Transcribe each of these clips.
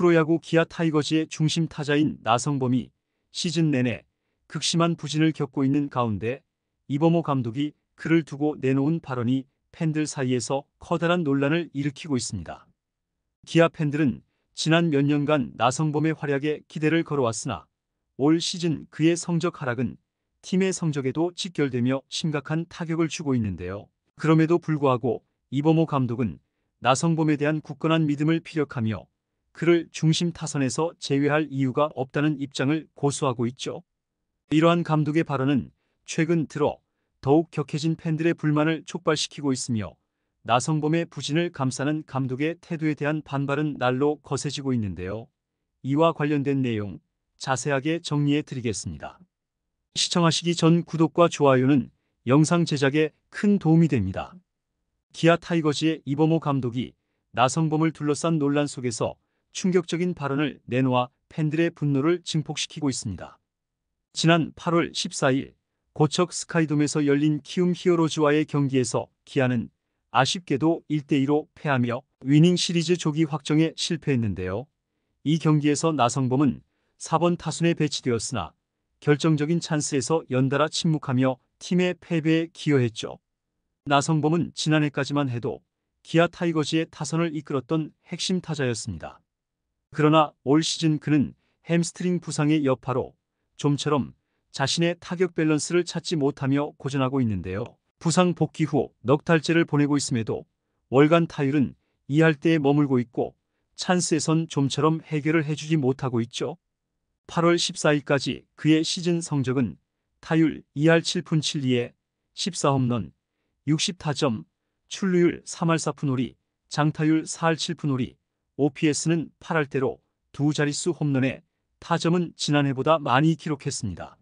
프로야구 기아 타이거즈의 중심 타자인 나성범이 시즌 내내 극심한 부진을 겪고 있는 가운데 이범호 감독이 그를 두고 내놓은 발언이 팬들 사이에서 커다란 논란을 일으키고 있습니다. 기아 팬들은 지난 몇 년간 나성범의 활약에 기대를 걸어왔으나 올 시즌 그의 성적 하락은 팀의 성적에도 직결되며 심각한 타격을 주고 있는데요. 그럼에도 불구하고 이범호 감독은 나성범에 대한 굳건한 믿음을 피력하며 그를 중심 타선에서 제외할 이유가 없다는 입장을 고수하고 있죠. 이러한 감독의 발언은 최근 들어 더욱 격해진 팬들의 불만을 촉발시키고 있으며 나성범의 부진을 감싸는 감독의 태도에 대한 반발은 날로 거세지고 있는데요. 이와 관련된 내용 자세하게 정리해 드리겠습니다. 시청하시기 전 구독과 좋아요는 영상 제작에 큰 도움이 됩니다. 기아 타이거즈의 이범호 감독이 나성범을 둘러싼 논란 속에서 충격적인 발언을 내놓아 팬들의 분노를 증폭시키고 있습니다. 지난 8월 14일 고척 스카이돔에서 열린 키움 히어로즈와의 경기에서 기아는 아쉽게도 1대2로 패하며 위닝 시리즈 조기 확정에 실패했는데요. 이 경기에서 나성범은 4번 타순에 배치되었으나 결정적인 찬스에서 연달아 침묵하며 팀의 패배에 기여했죠. 나성범은 지난해까지만 해도 기아 타이거즈의 타선을 이끌었던 핵심 타자였습니다. 그러나 올 시즌 그는 햄스트링 부상의 여파로 좀처럼 자신의 타격 밸런스를 찾지 못하며 고전하고 있는데요. 부상 복귀 후 넉 달째를 보내고 있음에도 월간 타율은 2할대에 머물고 있고 찬스에선 좀처럼 해결을 해주지 못하고 있죠. 8월 14일까지 그의 시즌 성적은 타율 2할 7푼 7리에 14홈런, 60타점, 출루율 3할 4푼 5리, 장타율 4할 7푼 5리, OPS는 8할대로 두 자릿수 홈런에 타점은 지난해보다 많이 기록했습니다.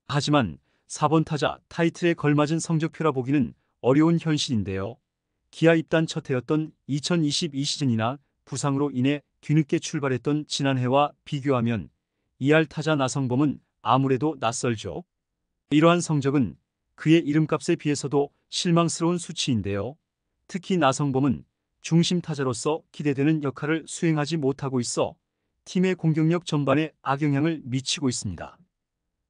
하지만 4번 타자 타이틀에 걸맞은 성적표라 보기는 어려운 현실인데요. 기아 입단 첫 해였던 2022 시즌이나 부상으로 인해 뒤늦게 출발했던 지난해와 비교하면 2할 타자 나성범은 아무래도 낯설죠. 이러한 성적은 그의 이름값에 비해서도 실망스러운 수치인데요. 특히 나성범은 중심 타자로서 기대되는 역할을 수행하지 못하고 있어 팀의 공격력 전반에 악영향을 미치고 있습니다.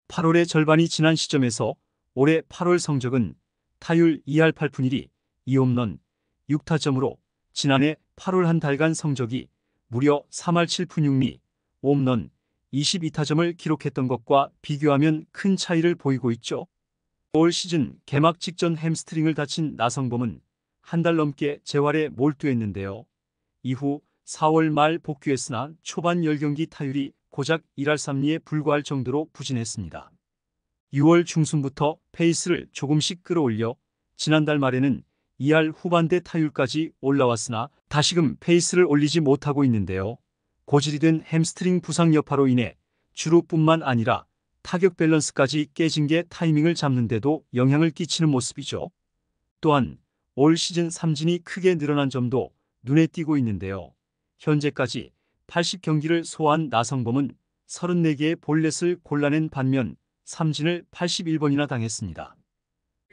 8월의 절반이 지난 시점에서 올해 8월 성적은 타율 2할 8푼 1리, 2홈런, 6타점으로 지난해 8월 한 달간 성적이 무려 3할 7푼 6리, 홈런, 22타점을 기록했던 것과 비교하면 큰 차이를 보이고 있죠. 올 시즌 개막 직전 햄스트링을 다친 나성범은 한 달 넘게 재활에 몰두했는데요. 이후 4월 말 복귀했으나 초반 10경기 타율이 고작 1할 3리에 불과할 정도로 부진했습니다. 6월 중순부터 페이스를 조금씩 끌어올려 지난달 말에는 2할 후반대 타율까지 올라왔으나 다시금 페이스를 올리지 못하고 있는데요. 고질이 된 햄스트링 부상 여파로 인해 주루뿐만 아니라 타격 밸런스까지 깨진 게 타이밍을 잡는 데도 영향을 끼치는 모습이죠. 또한 올 시즌 삼진이 크게 늘어난 점도 눈에 띄고 있는데요. 현재까지 80경기를 소화한 나성범은 34개의 볼넷을 골라낸 반면 삼진을 81번이나 당했습니다.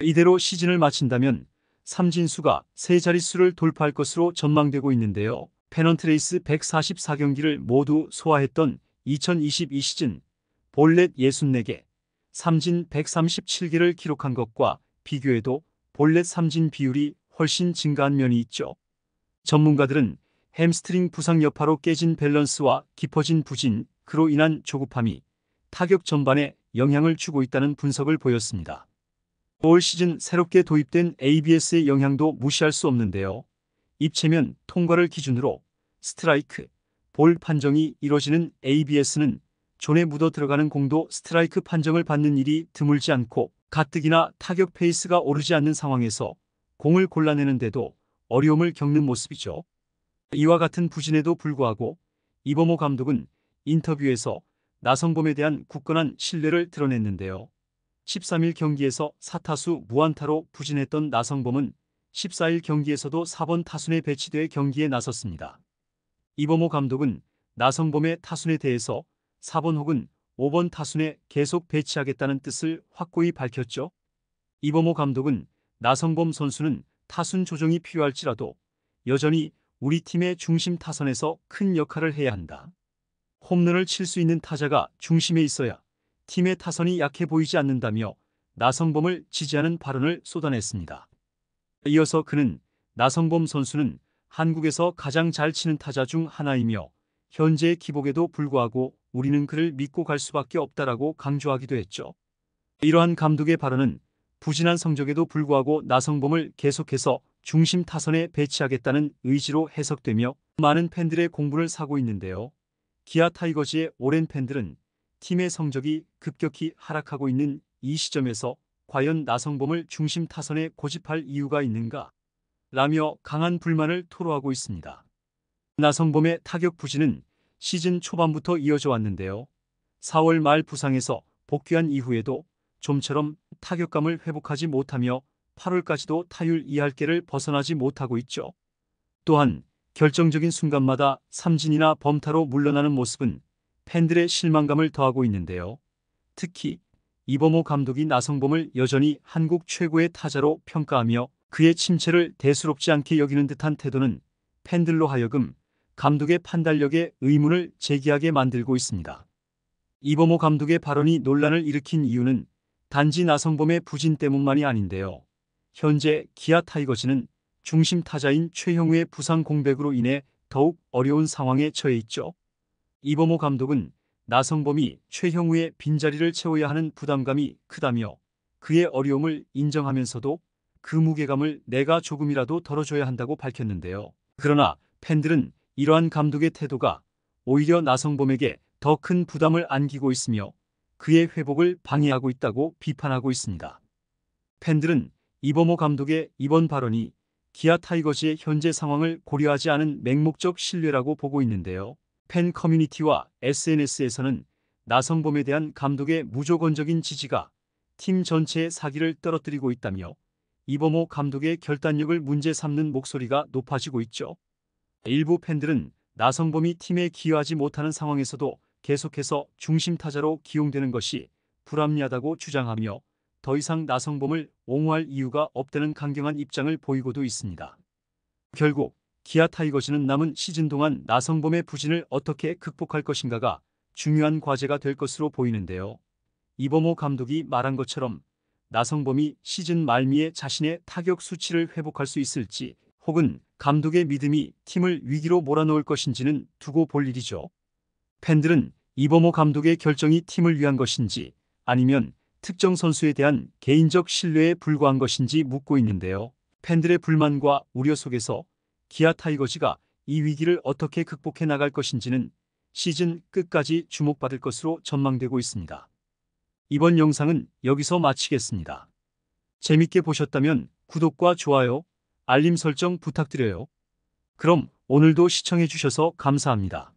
이대로 시즌을 마친다면 삼진수가 세 자릿수를 돌파할 것으로 전망되고 있는데요. 페넌트레이스 144경기를 모두 소화했던 2022 시즌 볼넷 64개, 삼진 137개를 기록한 것과 비교해도 볼넷 삼진 비율이 훨씬 증가한 면이 있죠. 전문가들은 햄스트링 부상 여파로 깨진 밸런스와 깊어진 부진, 그로 인한 조급함이 타격 전반에 영향을 주고 있다는 분석을 보였습니다. 올 시즌 새롭게 도입된 ABS의 영향도 무시할 수 없는데요. 입체면 통과를 기준으로 스트라이크, 볼 판정이 이뤄지는 ABS는 존에 묻어 들어가는 공도 스트라이크 판정을 받는 일이 드물지 않고 가뜩이나 타격 페이스가 오르지 않는 상황에서 공을 골라내는데도 어려움을 겪는 모습이죠. 이와 같은 부진에도 불구하고 이범호 감독은 인터뷰에서 나성범에 대한 굳건한 신뢰를 드러냈는데요. 13일 경기에서 4타수 무안타로 부진했던 나성범은 14일 경기에서도 4번 타순에 배치돼 경기에 나섰습니다. 이범호 감독은 나성범의 타순에 대해서 4번 혹은 5번 타순에 계속 배치하겠다는 뜻을 확고히 밝혔죠. 이범호 감독은 나성범 선수는 타순 조정이 필요할지라도 여전히 우리 팀의 중심 타선에서 큰 역할을 해야 한다. 홈런을 칠 수 있는 타자가 중심에 있어야 팀의 타선이 약해 보이지 않는다며 나성범을 지지하는 발언을 쏟아냈습니다. 이어서 그는 나성범 선수는 한국에서 가장 잘 치는 타자 중 하나이며 현재의 기복에도 불구하고 우리는 그를 믿고 갈 수밖에 없다라고 강조하기도 했죠. 이러한 감독의 발언은 부진한 성적에도 불구하고 나성범을 계속해서 중심 타선에 배치하겠다는 의지로 해석되며 많은 팬들의 공분을 사고 있는데요. 기아 타이거즈의 오랜 팬들은 팀의 성적이 급격히 하락하고 있는 이 시점에서 과연 나성범을 중심 타선에 고집할 이유가 있는가? 라며 강한 불만을 토로하고 있습니다. 나성범의 타격 부진은 시즌 초반부터 이어져 왔는데요. 4월 말 부상에서 복귀한 이후에도 좀처럼 타격감을 회복하지 못하며 8월까지도 타율 2할개를 벗어나지 못하고 있죠. 또한 결정적인 순간마다 삼진이나 범타로 물러나는 모습은 팬들의 실망감을 더하고 있는데요. 특히 이범호 감독이 나성범을 여전히 한국 최고의 타자로 평가하며 그의 침체를 대수롭지 않게 여기는 듯한 태도는 팬들로 하여금 감독의 판단력에 의문을 제기하게 만들고 있습니다. 이범호 감독의 발언이 논란을 일으킨 이유는 단지 나성범의 부진 때문만이 아닌데요. 현재 기아 타이거즈는 중심 타자인 최형우의 부상 공백으로 인해 더욱 어려운 상황에 처해 있죠. 이범호 감독은 나성범이 최형우의 빈자리를 채워야 하는 부담감이 크다며 그의 어려움을 인정하면서도 그 무게감을 내가 조금이라도 덜어줘야 한다고 밝혔는데요. 그러나 팬들은 이러한 감독의 태도가 오히려 나성범에게 더 큰 부담을 안기고 있으며 그의 회복을 방해하고 있다고 비판하고 있습니다. 팬들은 이범호 감독의 이번 발언이 기아 타이거즈의 현재 상황을 고려하지 않은 맹목적 신뢰라고 보고 있는데요. 팬 커뮤니티와 SNS에서는 나성범에 대한 감독의 무조건적인 지지가 팀 전체의 사기를 떨어뜨리고 있다며 이범호 감독의 결단력을 문제 삼는 목소리가 높아지고 있죠. 일부 팬들은 나성범이 팀에 기여하지 못하는 상황에서도 계속해서 중심 타자로 기용되는 것이 불합리하다고 주장하며 더 이상 나성범을 옹호할 이유가 없다는 강경한 입장을 보이고도 있습니다. 결국 기아 타이거즈는 남은 시즌 동안 나성범의 부진을 어떻게 극복할 것인가가 중요한 과제가 될 것으로 보이는데요. 이범호 감독이 말한 것처럼 나성범이 시즌 말미에 자신의 타격 수치를 회복할 수 있을지 혹은 감독의 믿음이 팀을 위기로 몰아넣을 것인지는 두고 볼 일이죠. 팬들은 이범호 감독의 결정이 팀을 위한 것인지 아니면 특정 선수에 대한 개인적 신뢰에 불과한 것인지 묻고 있는데요. 팬들의 불만과 우려 속에서 기아 타이거즈가 이 위기를 어떻게 극복해 나갈 것인지는 시즌 끝까지 주목받을 것으로 전망되고 있습니다. 이번 영상은 여기서 마치겠습니다. 재밌게 보셨다면 구독과 좋아요, 알림 설정 부탁드려요. 그럼 오늘도 시청해 주셔서 감사합니다.